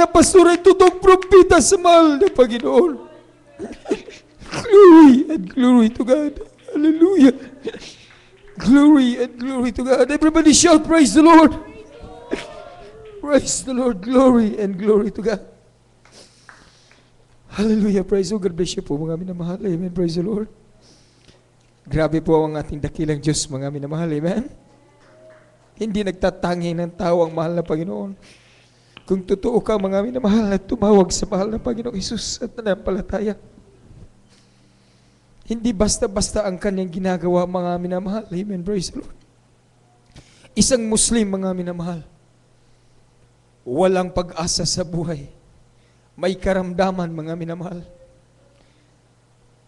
pastor ay totoong propeta sa mahal na Panginoon. Glory and glory to God. Hallelujah. Glory and glory to God. Everybody shout, praise the Lord. Praise the Lord. Glory and glory to God. Hallelujah. Praise the Lord. God bless you po mga minamahal. Amen. Praise the Lord. Grabe po ang ating dakilang Diyos mga minamahal. Amen. Hindi nagtatangi ng tao ang mahal na Panginoon. Kung totoo ka mga minamahal at tumawag sa mahal na Panginoong Hesus at nanampalataya, hindi basta-basta ang kanyang ginagawa mga minamahal. Amen. Praise the Lord. Isang Muslim mga minamahal, walang pag-asa sa buhay. May karamdaman mga minamahal.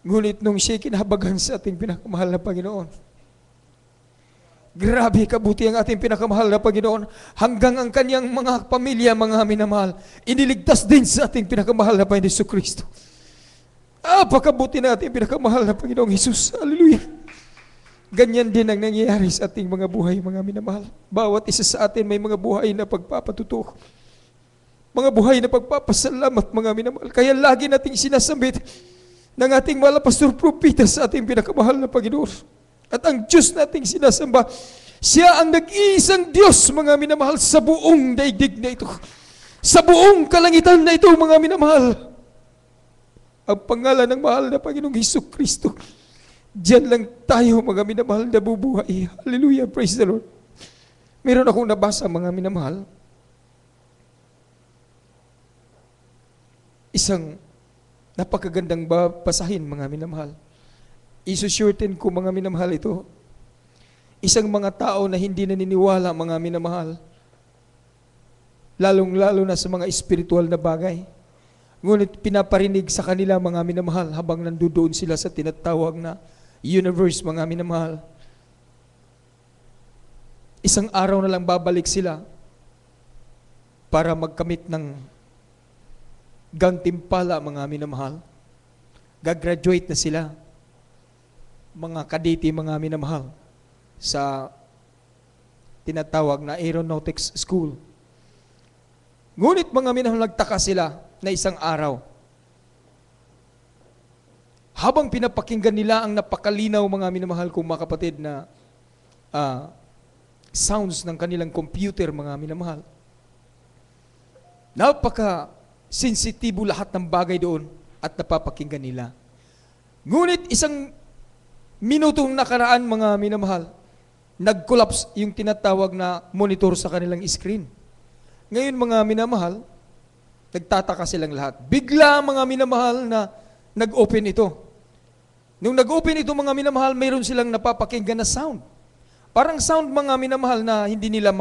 Ngunit nung siya kinahabagan sa ating pinakamahal na Panginoon, grabe kabuti ang ating pinakamahal na Panginoon, hanggang ang kanyang mga pamilya mga minamahal, iniligtas din sa ating pinakamahal na Panginoon Jesucristo. Pakabuti na ating pinakamahal na Panginoong Hesus. Hallelujah. Ganyan din ang nangyayari sa ating mga buhay, mga minamahal. Bawat isa sa atin may mga buhay na pagpapatuto. Mga buhay na pagpapasalamat, mga minamahal. Kaya lagi nating sinasambit ng ating mahal na pastor propeta sa ating pinakamahal na Panginoon. At ang Diyos nating sinasamba, siya ang nag-iisang Diyos, mga minamahal, sa buong daigdig na ito. Sa buong kalangitan na ito, mga minamahal. Ang pangalan ng mahal na Panginoong Jesucristo. Diyan lang tayo mga minamahal na bubuhay. Hallelujah, praise the Lord. Meron akong nabasa mga minamahal. Isang napakagandang basahin mga minamahal. Isusurtin ko mga minamahal ito. Isang mga tao na hindi naniniwala mga minamahal. Lalong-lalo na sa mga espiritual na bagay. Ngunit pinaparinig sa kanila mga minamahal habang nandoon sila sa tinatawag na universe mga minamahal. Isang araw na lang babalik sila para magkamit ng gantimpala mga minamahal. Gagraduate na sila. Mga kadete mga minamahal sa tinatawag na aeronautics school. Ngunit mga minamahal, nagtaka sila na isang araw. Habang pinapakinggan nila ang napakalinaw mga minamahal kong mga kapatid na sounds ng kanilang computer mga minamahal, napaka-sensitibo lahat ng bagay doon at napapakinggan nila. Ngunit isang minutong nakaraan mga minamahal, nag-collapse yung tinatawag na monitor sa kanilang screen. Ngayon mga minamahal, nagtataka silang lahat. Bigla mga minamahal na nag-open ito. Nung nag-open ito mga minamahal, mayroon silang napapakinggan na sound. Parang sound mga minamahal na hindi nila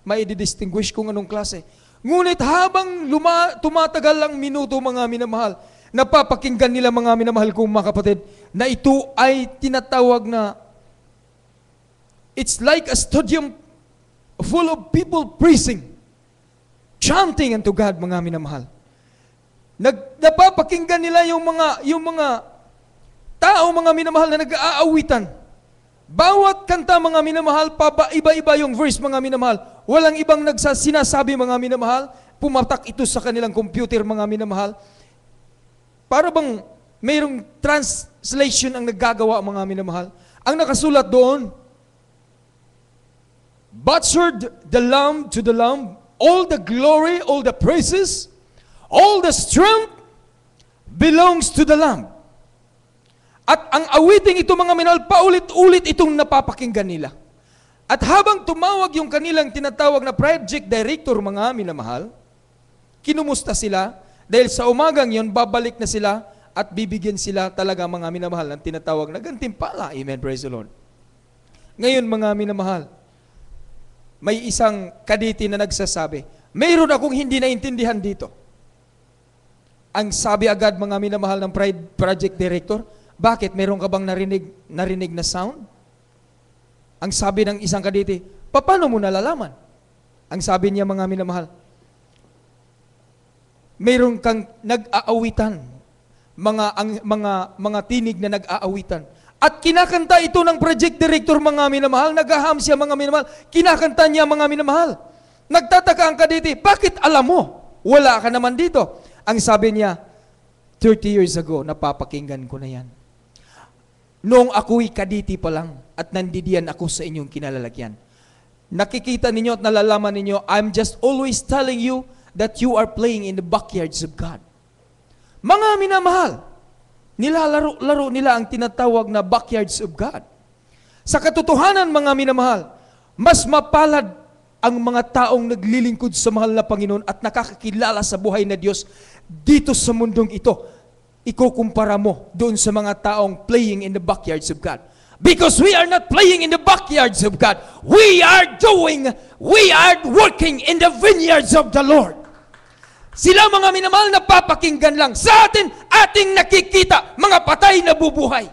ma-distinguish kung anong klase. Ngunit habang tumatagal ang minuto mga minamahal, napapakinggan nila mga minamahal kong mga kapatid na ito ay tinatawag na it's like a stadium full of people praising, chanting unto God mga minamahal. Napapakinggan nila yung mga tao mga minamahal na nag-aawitan. Bawat kanta mga minamahal, iba-iba yung verse mga minamahal. Walang ibang sinasabi mga minamahal, pumatak ito sa kanilang computer mga minamahal. Para bang mayroong translation ang naggagawa mga minamahal. Ang nakasulat doon, "Butchered the lamb to the lamb, all the glory, all the praises, all the strength belongs to the Lamb." At ang awiting ito mga minamahal, paulit-ulit itong napapakinggan nila. At habang tumawag yung kanilang tinatawag na project director mga minamahal, kinumusta sila dahil sa umagang yon babalik na sila at bibigyan sila talaga mga minamahal ng tinatawag na gantimpala. Amen, praise the Lord. Ngayon mga minamahal, may isang kadete na nagsasabi, mayroon akong hindi naintindihan dito. Ang sabi agad mga minamahal ng project director, bakit mayroon ka bang narinig na sound? Ang sabi ng isang kadete, paano mo nalalaman? Ang sabi niya mga minamahal, mayroon kang nag-aawitan, mga tinig na nag-aawitan. At kinakanta ito ng project director mga minamahal, naghaham siya mga minamahal, kinakanta niya mga minamahal. Nagtataka ang kadete, bakit alam mo? Wala ka naman dito. Ang sabi niya, 30 years ago, napapakinggan ko na yan. Noong ako'y kaditi pa lang at nandidiyan ako sa inyong kinalalagyan. Nakikita ninyo at nalalaman ninyo, I'm just always telling you that you are playing in the backyards of God. Mga minamahal, nilalaro-laro nila ang tinatawag na backyards of God. Sa katotohanan, mga minamahal, mas mapalad ang mga taong naglilingkod sa mahal na Panginoon at nakakakilala sa buhay na Diyos dito sa mundong ito. Ikukumpara mo doon sa mga taong playing in the backyards of God. Because we are not playing in the backyards of God. We are working in the vineyards of the Lord. Sila mga minamahal na papakinggan lang. Sa ating nakikita, mga patay na bubuhay.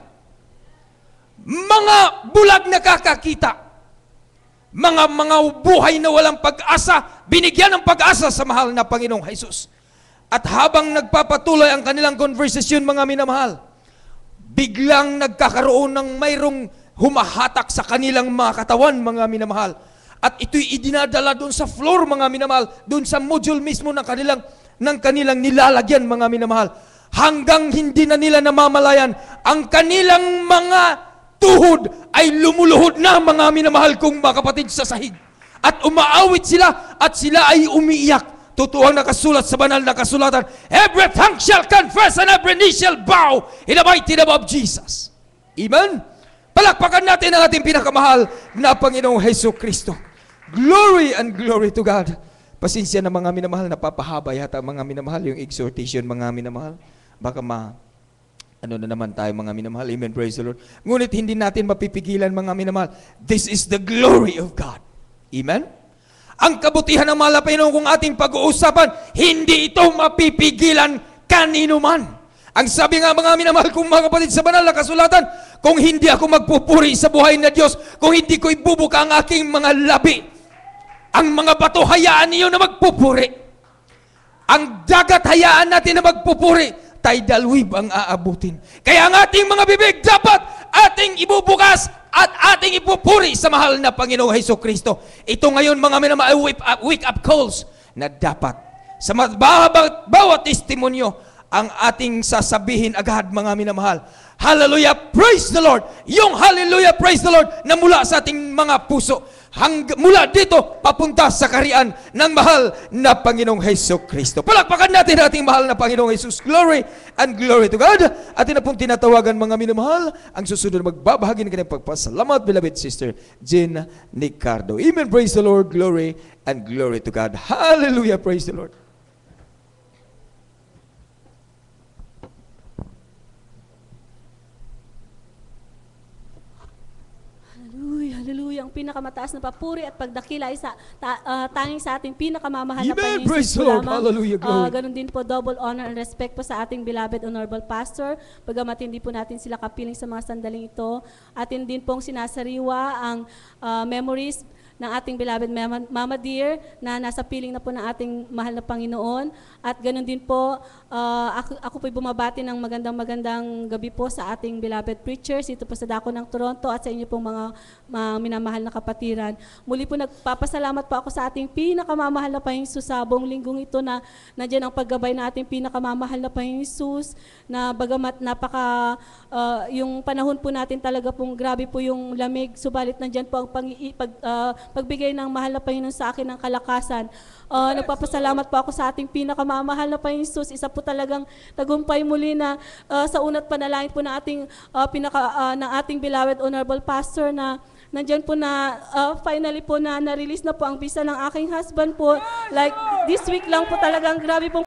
Mga bulag na kakakita. Mga buhay na walang pag-asa, binigyan ng pag-asa sa mahal na Panginoong Jesus. At habang nagpapatuloy ang kanilang conversation, mga minamahal, biglang nagkakaroon ng mayroong humahatak sa kanilang mga katawan, mga minamahal. At ito'y idinadala doon sa floor, mga minamahal, doon sa module mismo ng kanilang nilalagyan, mga minamahal. Hanggang hindi na nila namamalayan, ang kanilang mga tuhod ay lumuluhod na, mga minamahal kong mga kapatid, sa sahig. At umaawit sila at sila ay umiiyak. Totoo ang nakasulat sa banal na kasulatan, every tongue shall confess and every knee shall bow in the mighty name of Jesus. Amen? Palakpakan natin ang ating pinakamahal na Panginoong Hesus Kristo. Glory and glory to God. Pasensya na mga minamahal, napapahaba yata mga minamahal yung exhortation, mga minamahal. Baka ano na naman tayo, mga minamahal. Amen, praise the Lord. Ngunit hindi natin mapipigilan, mga minamahal. This is the glory of God. Amen? Ang kabutihan ng mahal na Panginoon kung ating pag-uusapan, hindi ito mapipigilan kanino man. Ang sabi nga, mga minamahal kong mga kapatid sa banal na kasulatan, kung hindi ako magpupuri sa buhay na Diyos, kung hindi ko ibubuka ang aking mga labi, ang mga bato hayaan niyo na magpupuri. Ang dagat hayaan natin na magpupuri. Tidal wave ang aabutin. Kaya ang ating mga bibig dapat ating ibubukas at ating ipupuri sa mahal na Panginoong Hesus Kristo. Ito ngayon, mga minamahal, wake up calls na dapat sa bawat testimonyo ang ating sasabihin agad, mga minamahal. Hallelujah, praise the Lord. Yung hallelujah, praise the Lord na mula sa ating mga puso. Mula dito, papunta sa kaharian ng mahal na Panginoong Hesus Kristo. Palakpakan natin ating mahal na Panginoong Hesus. Glory and glory to God. Atin na pong tinatawagan, mga minamahal, ang susunod na magbabahagi ng kanyang pagpasalamat, beloved sister, Jen Nicardo. Amen, praise the Lord, glory and glory to God. Hallelujah, praise the Lord. Hallelujah. Ang pinakamataas na papuri at pagdakila ay tanging sa ating pinakamamahal na Amen. Panginoon Praise Hesus the Lord. lamang. Hallelujah. Glory. Ganon din po, double honor and respect po sa ating beloved honorable pastor. Bagamat hindi po natin sila kapiling sa mga sandaling ito. Atin din pong sinasariwa ang memories ng ating beloved Mama Dear na nasa piling na po ng ating mahal na Panginoon. At ganoon din po, ako po'y bumabati ng magandang gabi po sa ating beloved preachers dito po sa Dako ng Toronto at sa inyo pong mga minamahal na kapatiran. Muli po nagpapasalamat po ako sa ating pinakamamahal na Panginoon Jesus sa buong linggong ito na nandiyan ang paggabay na ating pinakamamahal na Panginoon Jesus na bagamat yung panahon po natin talaga pong grabe po yung lamig, subalit nandiyan po ang pagbigay ng mahal na Panginoon sa akin ng kalakasan. Nagpapasalamat po ako sa ating pinakamamahal na Panginoon Jesus. Isa po talagang tagumpay muli na sa unat panalangin po ng ating beloved honorable pastor na nandiyan po na finally po na na-release na po ang visa ng aking husband po. Like this week lang po talagang grabe pong